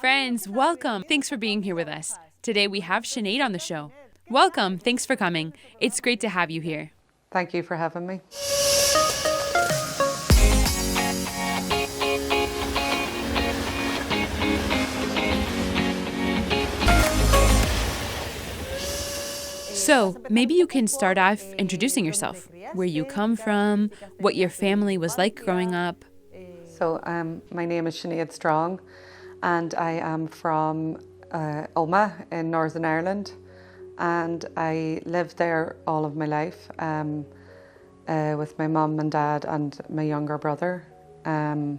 Friends, welcome. Thanks for being here with us. Today we have Sinéad on the show. Welcome. Thanks for coming. It's great to have you here. Thank you for having me. So, maybe you can start off introducing yourself, where you come from, what your family was like growing up. So, my name is Sinéad Strong, and I am from Omagh in Northern Ireland, and I lived there all of my life with my mum and dad and my younger brother, and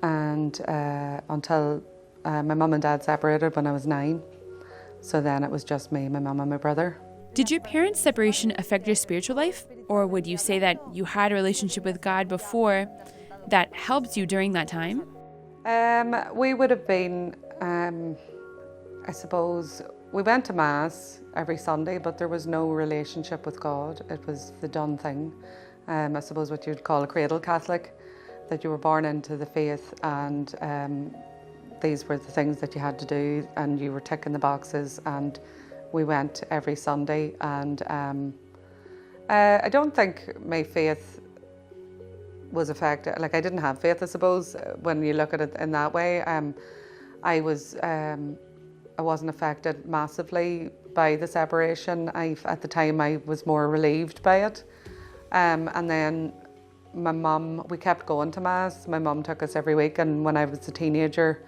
until my mum and dad separated when I was 9. So then it was just me, my mum and my brother. Did your parents' separation affect your spiritual life? Or would you say that you had a relationship with God before that helped you during that time? We would have been, I suppose, we went to Mass every Sunday, but there was no relationship with God. It was the done thing. I suppose what you'd call a cradle Catholic, that you were born into the faith and these were the things that you had to do and you were ticking the boxes, and we went every Sunday, and I don't think my faith was affected. Like, I didn't have faith, I suppose, when you look at it in that way. I wasn't affected massively by the separation. At the time I was more relieved by it, and then my mum, we kept going to Mass. My mum took us every week, and when I was a teenager,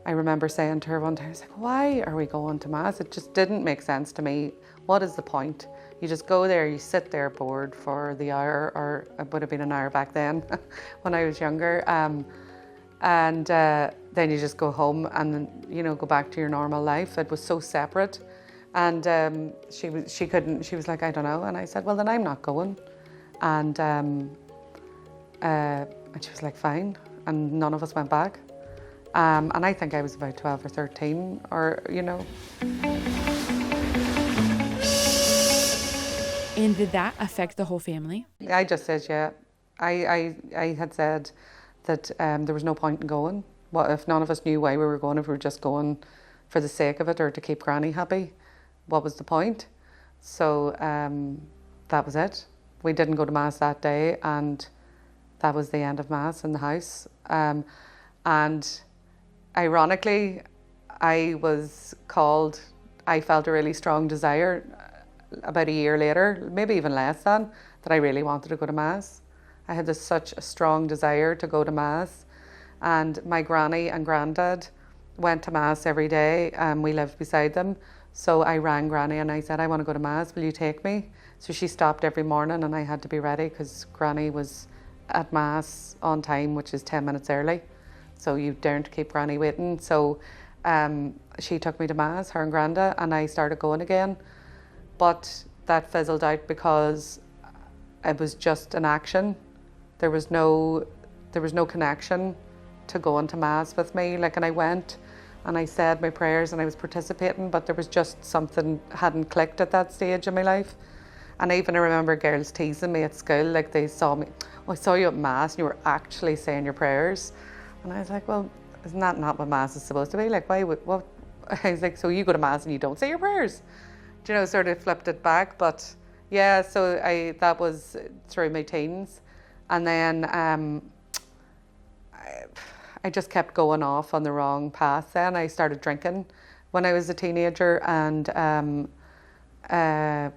I remember saying to her one time, I was like, why are we going to Mass? It just didn't make sense to me. What is the point? You just go there, you sit there bored for the hour, or it would have been an hour back then when I was younger. And then you just go home and, go back to your normal life. It was so separate. And she was like, I don't know. And I said, well, then I'm not going. And she was like, fine. And none of us went back. And I think I was about 12 or 13, And did that affect the whole family? I just said, yeah. I had said that there was no point in going. What if none of us knew why we were going, if we were just going for the sake of it or to keep Granny happy? What was the point? So that was it. We didn't go to Mass that day, and that was the end of Mass in the house. And ironically, I felt a really strong desire about a year later, maybe even less than, that I really wanted to go to Mass. I had such a strong desire to go to Mass, and my granny and granddad went to Mass every day, and we lived beside them. So I rang Granny and I said, I want to go to Mass, will you take me? So she stopped every morning, and I had to be ready because Granny was at Mass on time, which is 10 minutes early. So you daren't keep Granny waiting. So she took me to Mass, her and Granda, and I started going again. But that fizzled out because it was just an action. There was no connection to going to Mass with me. And I went and I said my prayers and I was participating, but there was just something hadn't clicked at that stage in my life. And I remember girls teasing me at school, like they saw me, oh, I saw you at Mass and you were actually saying your prayers. And I was like, well, isn't that not what Mass is supposed to be? Like, why would, what? I was like, so you go to Mass and you don't say your prayers? Sort of flipped it back. But yeah, so that was through my teens. And then I just kept going off on the wrong path then. I started drinking when I was a teenager, and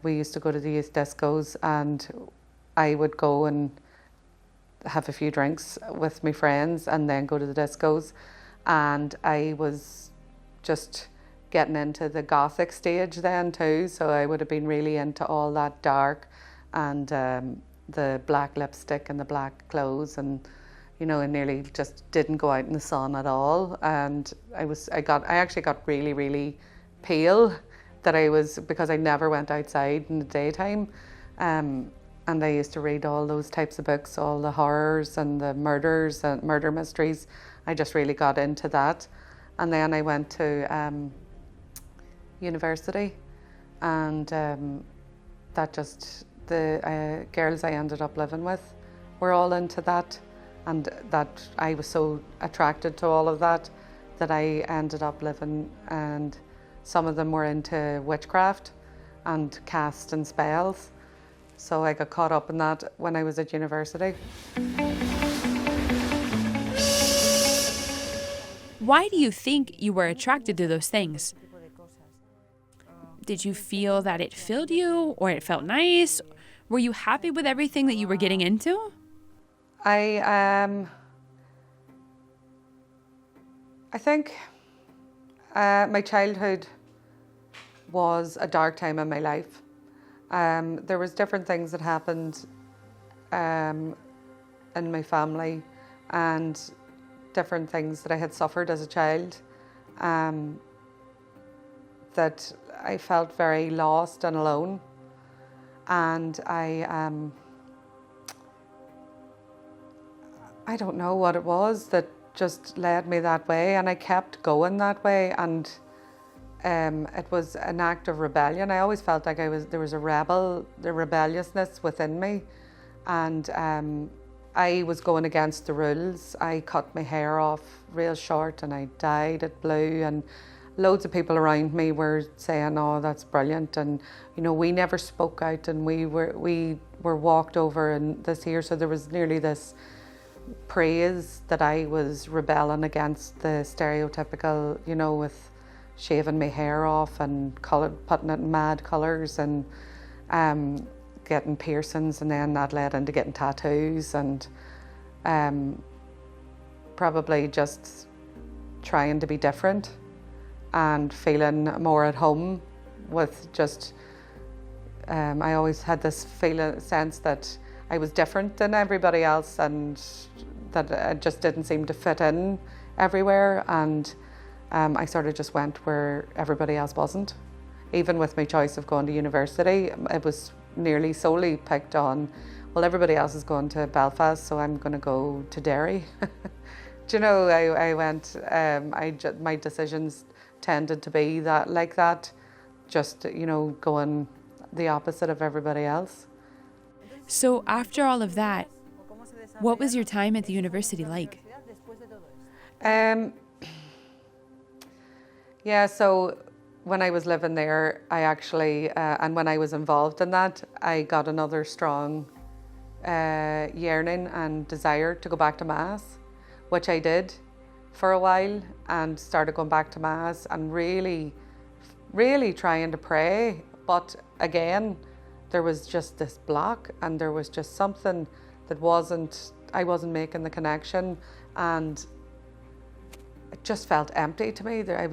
we used to go to the youth discos, and I would go and have a few drinks with my friends and then go to the discos. And I was just getting into the Gothic stage then too, so I would have been really into all that dark and the black lipstick and the black clothes, and I nearly just didn't go out in the sun at all. And I actually got really, really pale, because I never went outside in the daytime. And I used to read all those types of books, all the horrors and the murders and murder mysteries. I just really got into that. And then I went to university, and the girls I ended up living with were all into that, and that I was so attracted to all of that that I ended up living, and some of them were into witchcraft and casting spells. So I got caught up in that when I was at university. Why do you think you were attracted to those things? Did you feel that it filled you, or it felt nice? Were you happy with everything that you were getting into? I think my childhood was a dark time in my life. There was different things that happened in my family, and different things that I had suffered as a child, that I felt very lost and alone. And I don't know what it was that just led me that way, and I kept going that way. And it was an act of rebellion. I always felt like there was the rebelliousness within me, and I was going against the rules. I cut my hair off real short and I dyed it blue, and loads of people around me were saying, "Oh, that's brilliant," and we never spoke out, and we were walked over and this here. So there was nearly this praise that I was rebelling against the stereotypical, with shaving my hair off and putting it in mad colours, and getting piercings, and then that led into getting tattoos, and probably just trying to be different and feeling more at home with just, I always had this sense that I was different than everybody else, and that I just didn't seem to fit in everywhere, and I sort of just went where everybody else wasn't. Even with my choice of going to university, it was nearly solely picked on, well, everybody else is going to Belfast, so I'm going to go to Derry. Do you know, I went, my decisions tended to be like that, just, going the opposite of everybody else. So after all of that, what was your time at the university like? Yeah, so when I was living there, I actually, and when I was involved in that, I got another strong yearning and desire to go back to Mass, which I did for a while, and started going back to Mass and really, really trying to pray. But again, there was just this block, and there was just something that I wasn't making the connection, and it just felt empty to me. I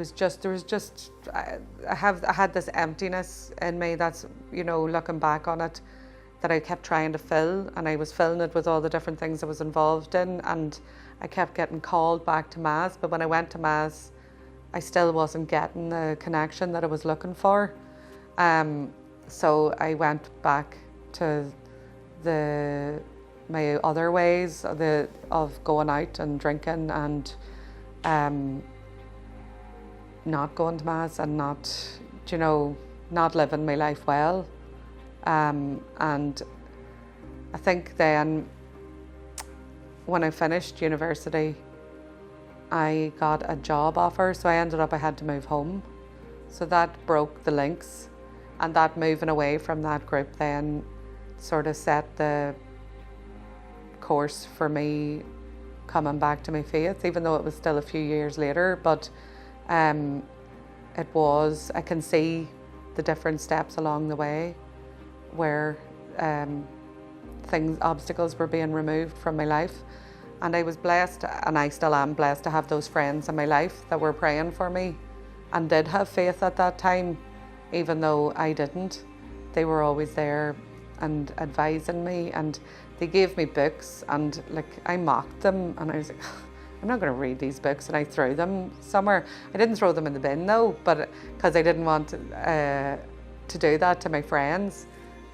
had this emptiness in me that's, looking back on it, that I kept trying to fill, and I was filling it with all the different things I was involved in, and I kept getting called back to Mass. But when I went to Mass, I still wasn't getting the connection that I was looking for. So I went back to my other ways of going out and drinking, and not going to Mass, and not living my life well. And I think then when I finished university, I got a job offer, so I had to move home. So that broke the links, and that moving away from that group then sort of set the course for me coming back to my faith, even though it was still a few years later. But I can see the different steps along the way where obstacles were being removed from my life. And I was blessed, and I still am blessed, to have those friends in my life that were praying for me and did have faith at that time, even though I didn't. They were always there and advising me, and they gave me books, and I mocked them, and I was like, I'm not going to read these books, and I threw them somewhere. I didn't throw them in the bin though, but because I didn't want to do that to my friends.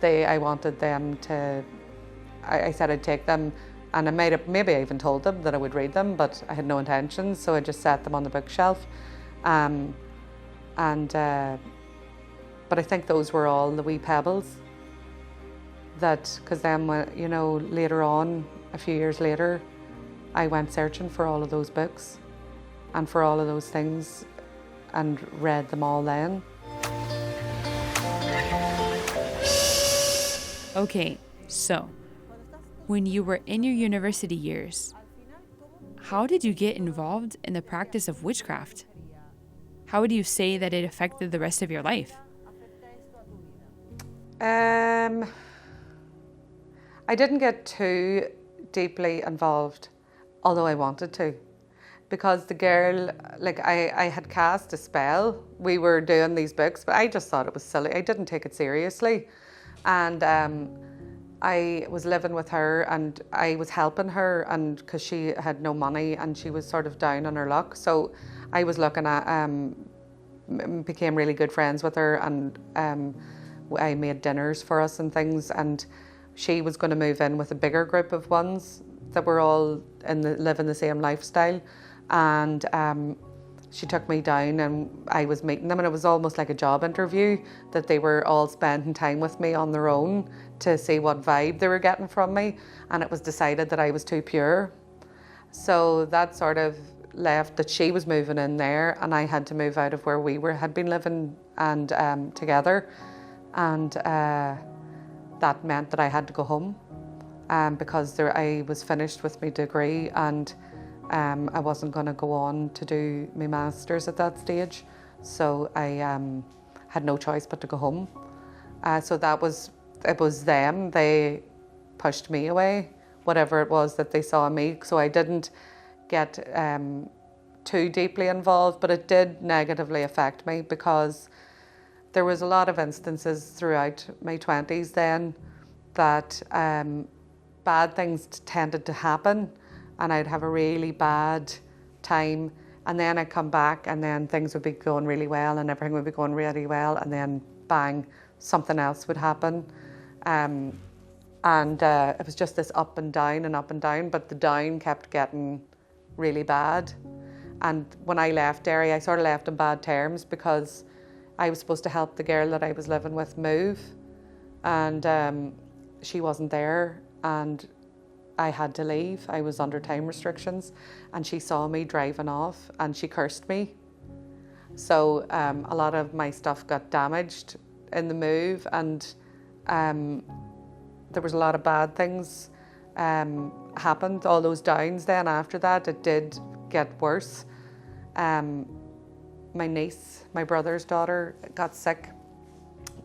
I wanted them to, I said I'd take them, and maybe I even told them that I would read them, but I had no intentions, so I just set them on the bookshelf. But I think those were all the wee pebbles because then later on, a few years later, I went searching for all of those books, and for all of those things, and read them all then. Okay, so when you were in your university years, how did you get involved in the practice of witchcraft? How would you say that it affected the rest of your life? I didn't get too deeply involved, although I wanted to, because the girl, like I had cast a spell. We were doing these books, but I just thought it was silly. I didn't take it seriously. And I was living with her and I was helping her, and because she had no money and she was sort of down on her luck. So I was looking at, became really good friends with her, and I made dinners for us and things, and she was going to move in with a bigger group of ones that were all living the same lifestyle. And she took me down and I was meeting them, and it was almost like a job interview, that they were all spending time with me on their own to see what vibe they were getting from me, and it was decided that I was too pure. So that sort of left that she was moving in there and I had to move out of where we had been living and together, and that meant that I had to go home because I was finished with my degree, and I wasn't going to go on to do my master's at that stage, so I had no choice but to go home. So it was them. They pushed me away, whatever it was that they saw in me. So I didn't get too deeply involved, but it did negatively affect me, because there was a lot of instances throughout my 20s then that bad things tended to happen, and I'd have a really bad time, and then I'd come back and then things would be going really well and everything would be going really well, and then bang, something else would happen. And it was just this up and down, but the down kept getting really bad. And when I left Derry, I sort of left on bad terms, because I was supposed to help the girl that I was living with move, and she wasn't there, and I had to leave. I was under time restrictions, and she saw me driving off and she cursed me. So a lot of my stuff got damaged in the move, and there was a lot of bad things happened. All those downs then after that, it did get worse. My niece, my brother's daughter, got sick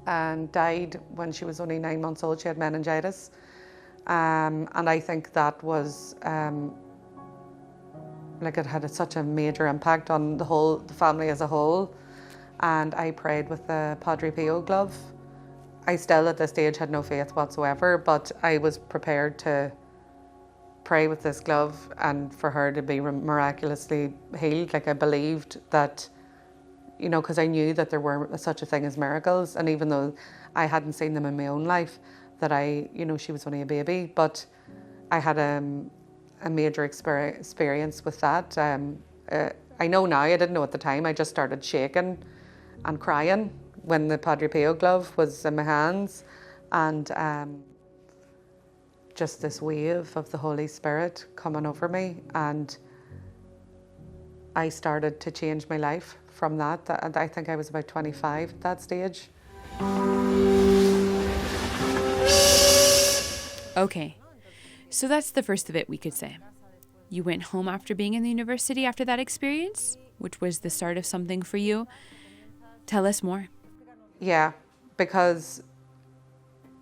and died when she was only 9 months old. She had meningitis. And I think that was, it had such a major impact on the family as a whole. And I prayed with the Padre Pio glove. I still at this stage had no faith whatsoever, but I was prepared to pray with this glove and for her to be miraculously healed. Like, I believed that, because I knew that there were such a thing as miracles, and even though I hadn't seen them in my own life, that she was only a baby, but I had a major experience with that. I know now, I didn't know at the time. I just started shaking and crying when the Padre Pio glove was in my hands, and just this wave of the Holy Spirit coming over me, and I started to change my life from that. And I think I was about 25 at that stage. Okay, so that's the first of it, we could say. You went home after being in the university after that experience, which was the start of something for you. Tell us more. Yeah, because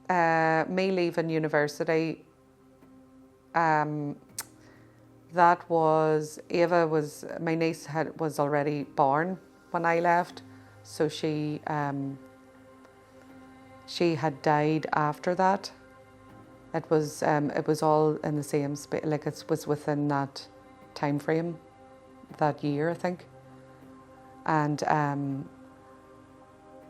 me leaving university, my niece was already born when I left, so she had died after that. It was all in the same space, like it was within that time frame, that year, I think. And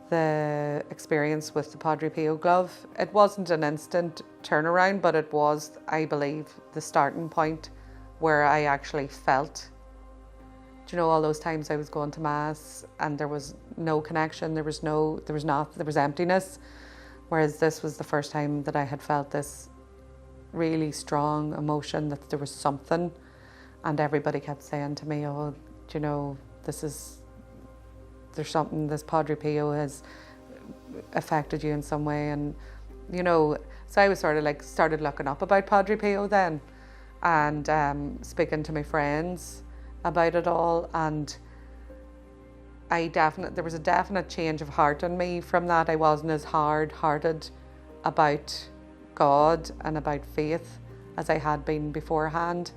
the experience with the Padre Pio glove, it wasn't an instant turnaround, but it was, I believe, the starting point where I actually felt, all those times I was going to Mass and there was no connection, there was emptiness. Whereas this was the first time that I had felt this really strong emotion that there was something, and everybody kept saying to me, oh, you know, there's something, this Padre Pio has affected you in some way. And, you know, so I was sort of like started looking up about Padre Pio then, and speaking to my friends about it all. And there was a definite change of heart in me from that. I wasn't as hard-hearted about God and about faith as I had been beforehand.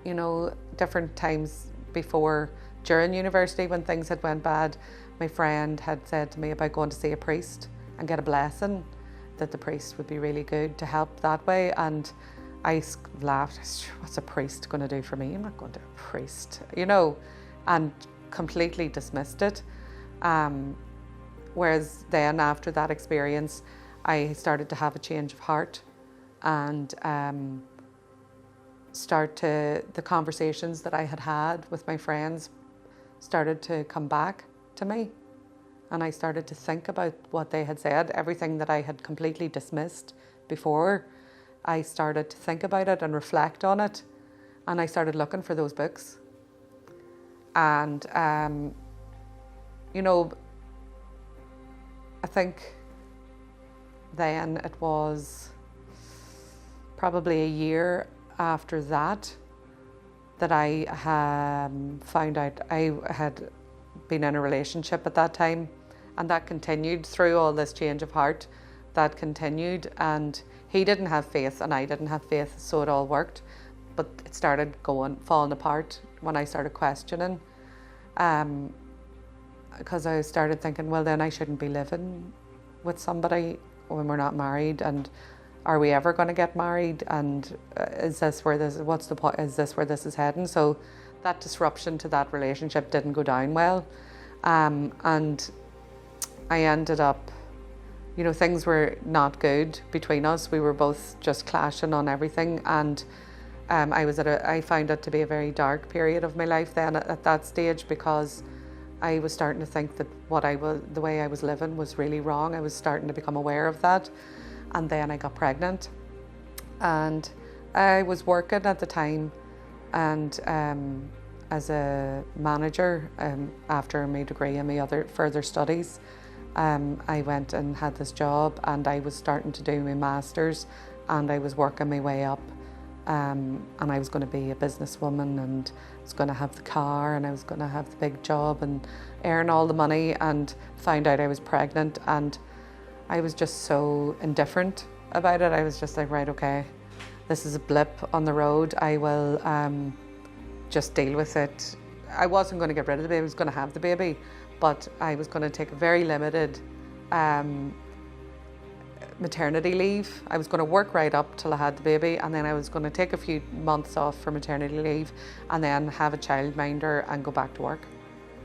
You know, different times before, during university, when things had went bad, my friend had said to me about going to see a priest and get a blessing, that the priest would be really good to help that way. And I laughed. What's a priest going to do for me? I'm not going to a priest, you know, and completely dismissed it. Whereas then, after that experience, I started to have a change of heart, and the conversations that I had with my friends started to come back to me. And I started to think about what they had said, everything that I had completely dismissed before. I started to think about it and reflect on it. And I started looking for those books. And, you know, I think then it was probably a year after that I found out I had been in a relationship at that time, and that continued through all this change of heart. That continued, and he didn't have faith and I didn't have faith, so it all worked. But it started falling apart when I started questioning, because I started thinking, well, then I shouldn't be living with somebody when we're not married, and are we ever going to get married? And is this where this is heading? So that disruption to that relationship didn't go down well, and I ended up, you know, things were not good between us. We were both just clashing on everything, and I found it to be a very dark period of my life then at that stage, because I was starting to think that the way I was living was really wrong. I was starting to become aware of that. And then I got pregnant, and I was working at the time, and as a manager, after my degree and my other further studies, I went and had this job, and I was starting to do my masters, and I was working my way up, and I was going to be a businesswoman, and I was going to have the car, and I was going to have the big job and earn all the money, and found out I was pregnant. And I was just so indifferent about it. I was just like, right, okay, this is a blip on the road. I will just deal with it. I wasn't going to get rid of the baby. I was going to have the baby, but I was going to take a very limited maternity leave. I was going to work right up till I had the baby, and then I was going to take a few months off for maternity leave, and then have a childminder and go back to work.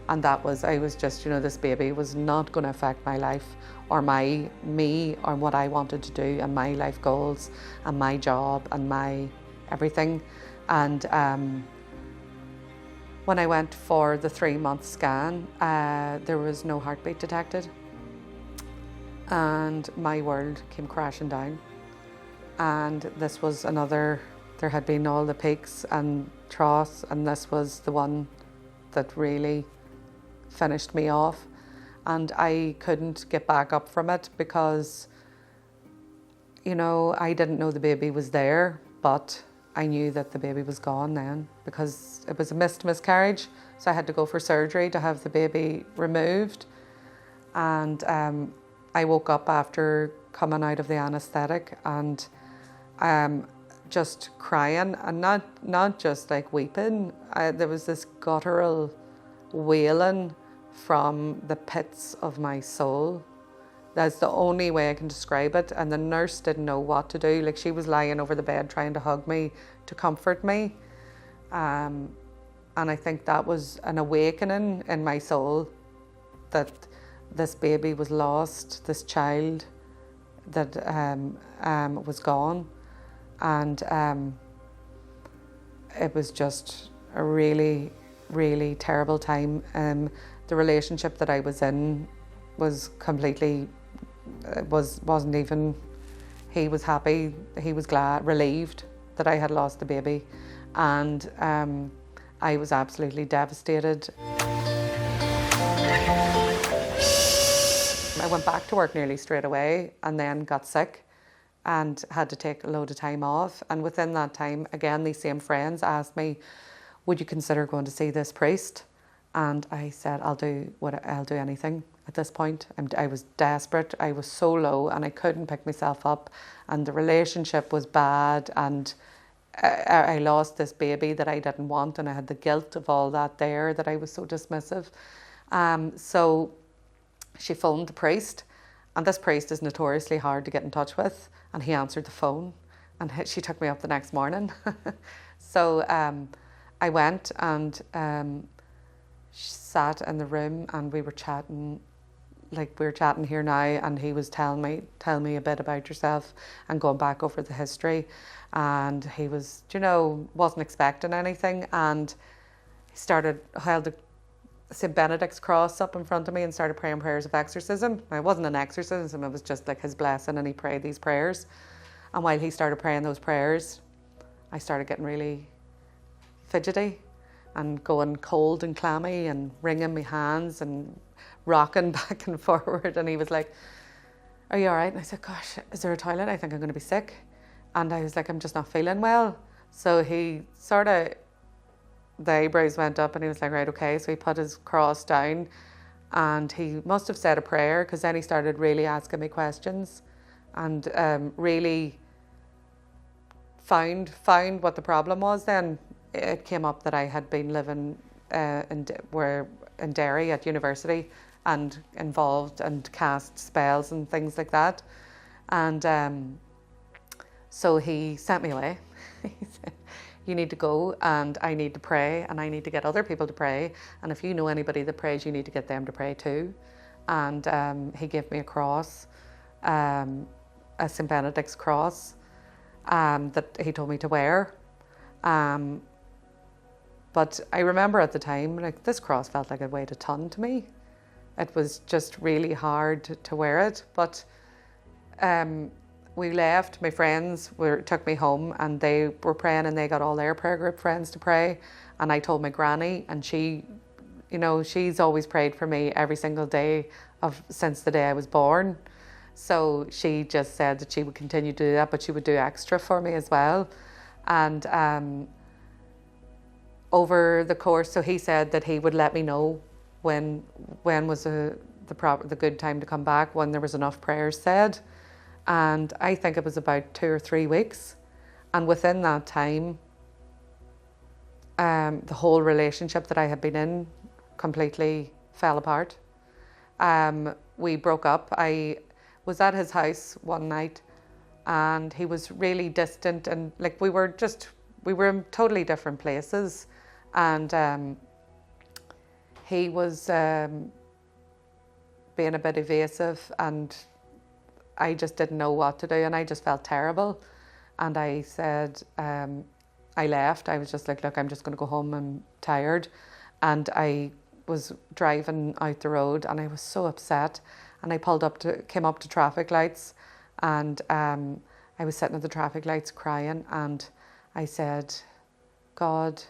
And I was just, you know, this baby was not going to affect my life or me or what I wanted to do and my life goals and my job and my everything. And when I went for the 3-month scan, there was no heartbeat detected. And my world came crashing down. And this was there had been all the peaks and troughs, and this was the one that really finished me off. And I couldn't get back up from it, because, you know, I didn't know the baby was there, but I knew that the baby was gone then, because it was a miscarriage. So I had to go for surgery to have the baby removed. And I woke up after coming out of the anaesthetic, and just crying, and not just like weeping. There was this guttural wailing from the pits of my soul. That's the only way I can describe it. And the nurse didn't know what to do. Like, she was lying over the bed trying to hug me, to comfort me. And I think that was an awakening in my soul, that this baby was lost, this child that was gone. And it was just a really, really terrible time. The relationship that I was in was completely, wasn't even, he was happy, he was glad, relieved that I had lost the baby. And I was absolutely devastated. I went back to work nearly straight away and then got sick and had to take a load of time off. And within that time, again, these same friends asked me, would you consider going to see this priest? And I said, I'll do anything at this point. I was desperate. I was so low and I couldn't pick myself up. And the relationship was bad. And I lost this baby that I didn't want. And I had the guilt of all that there, that I was so dismissive. So she phoned the priest. And this priest is notoriously hard to get in touch with. And he answered the phone. And she took me up the next morning. So I went and she sat in the room and we were chatting like we're chatting here now, and he was telling me a bit about yourself and going back over the history. And he was, wasn't expecting anything, and he held the St. Benedict's cross up in front of me and started praying prayers of exorcism. Now, it wasn't an exorcism, it was just like his blessing, and he prayed these prayers. And while he started praying those prayers, I started getting really fidgety and going cold and clammy and wringing my hands and rocking back and forward. And he was like, are you all right? And I said, gosh, is there a toilet? I think I'm going to be sick. And I was like, I'm just not feeling well. So he the eyebrows went up and he was like, right, okay. So he put his cross down and he must have said a prayer, because then he started really asking me questions and really found what the problem was. Then it came up that I had been living in Derry at university and involved and cast spells and things like that. And so he sent me away. He said, you need to go and I need to pray and I need to get other people to pray. And if you know anybody that prays, you need to get them to pray too. And he gave me a cross, a St. Benedict's cross that he told me to wear. But I remember at the time, like, this cross felt like it weighed a ton to me. It was just really hard to wear it. But we left, my friends took me home and they were praying and they got all their prayer group friends to pray. And I told my granny, and she, she's always prayed for me every single day since the day I was born. So she just said that she would continue to do that, but she would do extra for me as well. And over the course, so he said that he would let me know when was the good time to come back, when there was enough prayers said. And I think it was about 2 or 3 weeks. And within that time, the whole relationship that I had been in completely fell apart. We broke up. I was at his house one night and he was really distant, and like we were in totally different places. And he was being a bit evasive, and I just didn't know what to do, and I just felt terrible. And I said, I left. I was just like, look, I'm just going to go home. I'm tired. And I was driving out the road and I was so upset. And I came up to traffic lights, and I was sitting at the traffic lights crying, and I said, God,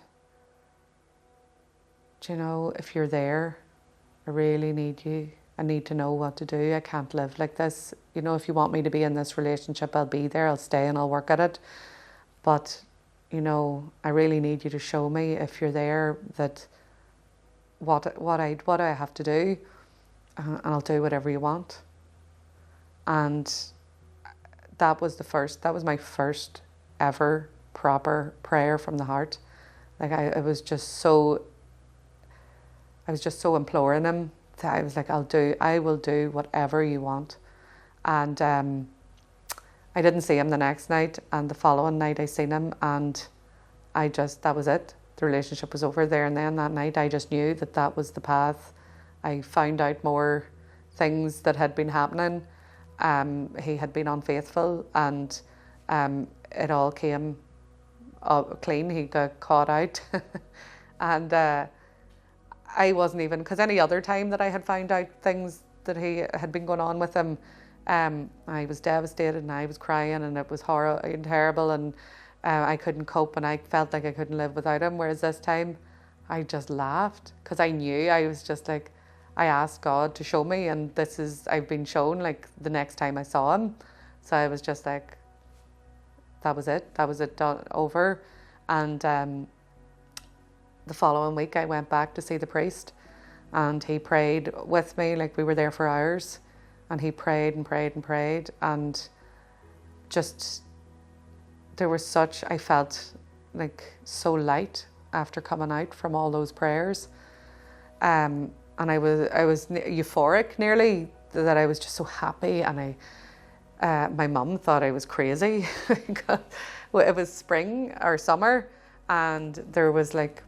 if you're there, I really need you. I need to know what to do. I can't live like this. If you want me to be in this relationship, I'll be there, I'll stay and I'll work at it. But, I really need you to show me, if you're there, that what I have to do, and I'll do whatever you want. And that was my first ever proper prayer from the heart. Like I was just so imploring him that I was like, I will do whatever you want. And I didn't see him the next night, and the following night I seen him, and that was it. The relationship was over there and then. That night I just knew that was the path. I found out more things that had been happening. He had been unfaithful, and it all came clean. He got caught out. And I wasn't even, because any other time that I had found out things that he had been going on with him, I was devastated and I was crying, and it was horrible and terrible, and I couldn't cope, and I felt like I couldn't live without him. Whereas this time I just laughed because I knew. I was just like, I asked God to show me, and I've been shown like the next time I saw him. So I was just like, that was it, done, over. And the following week I went back to see the priest, and he prayed with me, like we were there for hours, and he prayed and prayed and prayed, and just, I felt like so light after coming out from all those prayers. And I was euphoric nearly, that I was just so happy. And my mum thought I was crazy. Well, it was spring or summer, and there was like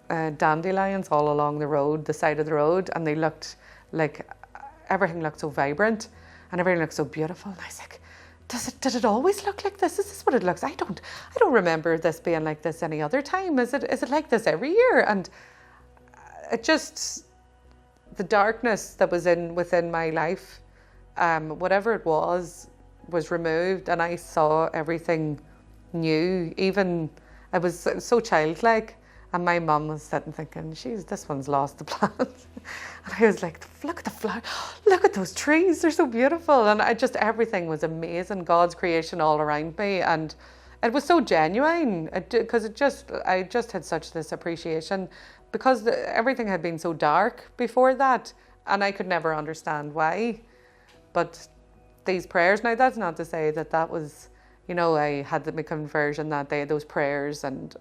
dandelions all along the road, the side of the road, and they looked like, everything looked so vibrant and everything looked so beautiful. And I was like, did it always look like this? Is this what it looks? I don't remember this being like this any other time. Is it like this every year? And it just, the darkness that was within my life, whatever it was removed, and I saw everything new. Even I was so childlike, and my mum was sitting thinking, "Geez, this one's lost the plot." And I was like, "Look at the flower! Look at those trees! They're so beautiful!" And everything was amazing. God's creation all around me, and it was so genuine. Because I just had such this appreciation, because everything had been so dark before that, and I could never understand why. But these prayers, now that's not to say that was, I had my conversion that day, those prayers, and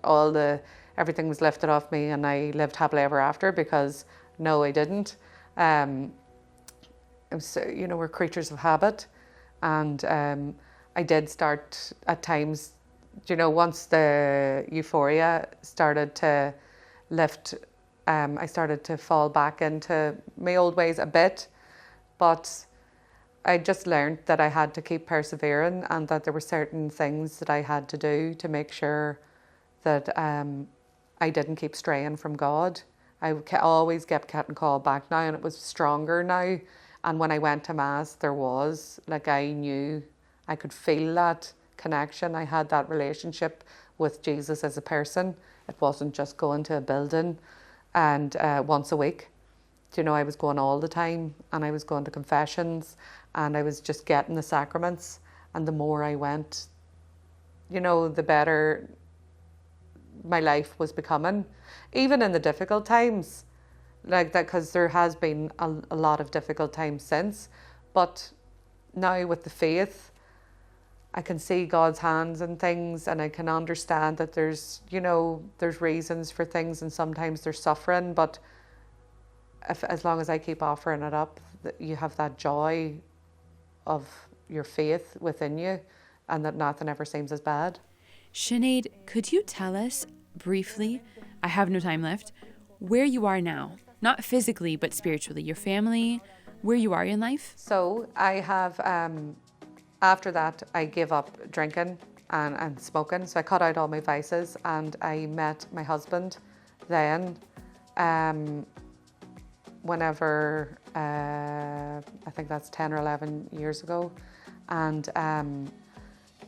everything was lifted off me and I lived happily ever after, because no, I didn't. We're creatures of habit, and I did start at times, once the euphoria started to lift, I started to fall back into my old ways a bit, but I just learned that I had to keep persevering, and that there were certain things that I had to do to make sure that I didn't keep straying from God. I always kept getting called back now, and it was stronger now. And when I went to Mass, there was, like, I knew, I could feel that connection. I had that relationship with Jesus as a person. It wasn't just going to a building and once a week. I was going all the time, and I was going to confessions, and I was just getting the sacraments. And the more I went, the better my life was becoming, even in the difficult times like that, because there has been a lot of difficult times since. But now with the faith, I can see God's hands in things, and I can understand that there's reasons for things, and sometimes there's suffering, but as long as I keep offering it up, you have that joy of your faith within you, and that nothing ever seems as bad. Sinead, could you tell us briefly, I have no time left, where you are now? Not physically, but spiritually. Your family, where you are in life? So I have, after that, I gave up drinking and smoking. So I cut out all my vices, and I met my husband then. Whenever, I think that's 10 or 11 years ago. And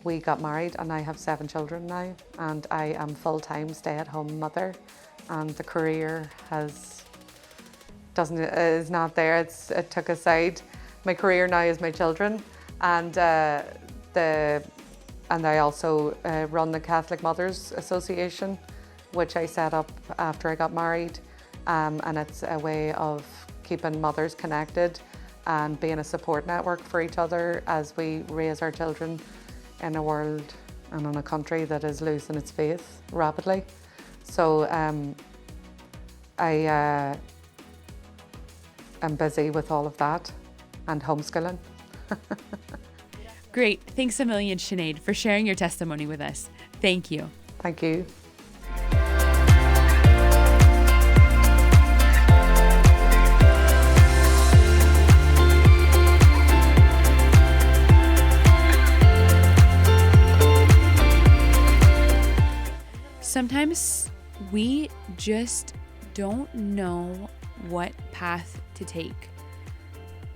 we got married, and I have 7 children now, and I am full-time stay-at-home mother, and the career is not there. It took a side. My career now is my children, and I also run the Catholic Mothers Association, which I set up after I got married. And it's a way of keeping mothers connected and being a support network for each other as we raise our children in a world and in a country that is losing its faith rapidly. So I am busy with all of that and homeschooling. Great. Thanks a million, Sinead, for sharing your testimony with us. Thank you. Thank you. Sometimes we just don't know what path to take,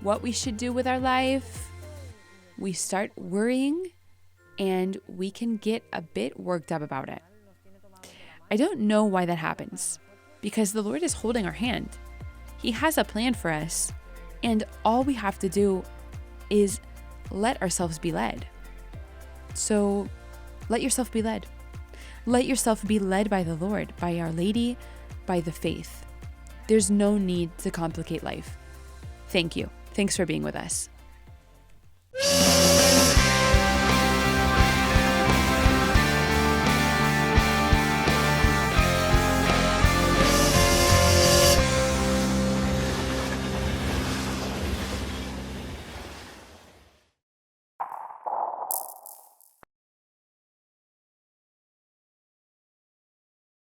what we should do with our life. We start worrying, and we can get a bit worked up about it. I don't know why that happens. because the Lord is holding our hand. He has a plan for us, and all we have to do is let ourselves be led. So let yourself be led. Let yourself be led by the Lord, by Our Lady, by the faith. There's no need to complicate life. Thank you. Thanks for being with us.